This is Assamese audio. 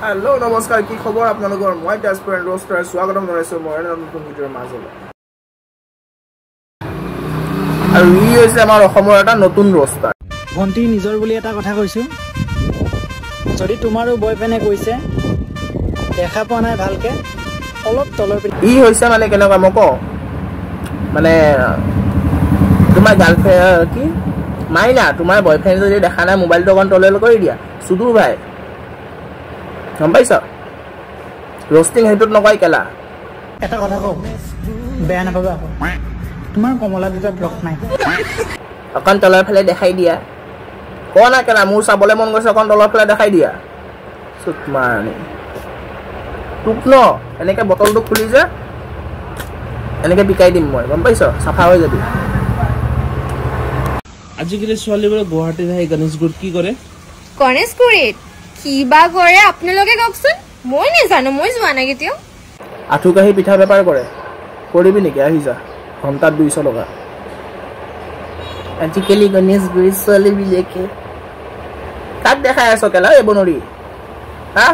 हेलो नमस्कार की खबर आपनलोকৰ মই ট্ৰান্সপাৰেন্ট ৰ'স্টাৰ স্বাগতম জনাইছো মই নতুন ভিডিঅ'ৰ মাজলৈ আৰু ই হৈছে আমাৰ অসমৰ এটা নতুন ৰ'স্টাৰ ভন্টি নিজৰ বুলি এটা কথা কৈছো যদি তোমাৰো বয়ফ্ৰেণ্ডে কৈছে দেখা পোৱা নাই ভালকে অলপ তলৰ ই হৈছে মানে কেনেকুৱা মক মানে তোমাৰ গাৰ্লফ্ৰেণ্ড কি মাইনা তোমাৰ বয়ফ্ৰেণ্ড যদি দেখা নাই মোবাইলটো অন তললৈ কৰি দিয়া সুদূৰ ভাই গম পাইছ ৰোস্টিং হেতুত নকয় কেলা এটা কথা কও বেয়া নাপাবা তোমাৰ কমলা দুটা ব্লক নাই অকন তলৰ ফালে দেখাই দিয়া কোনা কেলা মোৰ চাবলে মন গৈছে অকন তলৰ ফালে দেখাই দিয়া সুতমানি টুক ন এনেকে বটলটো খুলি যা এনেকে বিকাই দিম মই গম পাইছ সাফা হৈ যাবি আজিকালি ছোৱালীবোৰে গুৱাহাটীত আহি গণেশগুৰিত কি কৰে গণেশগুৰিত কিবা কৰে আপোনালোকে কওকচোন মই নেজানো মই যোৱা নাই কেতিয়াও আঠু কাহি পিঠা বেপাৰ কৰে কৰিবি নেকি আহি যা ঘণ্টাত 200 টকা আজিকালি গণেশগুৰিত ছোৱালী বিলাকে কাক দেখাই আছ কেলা এই বনৰি হা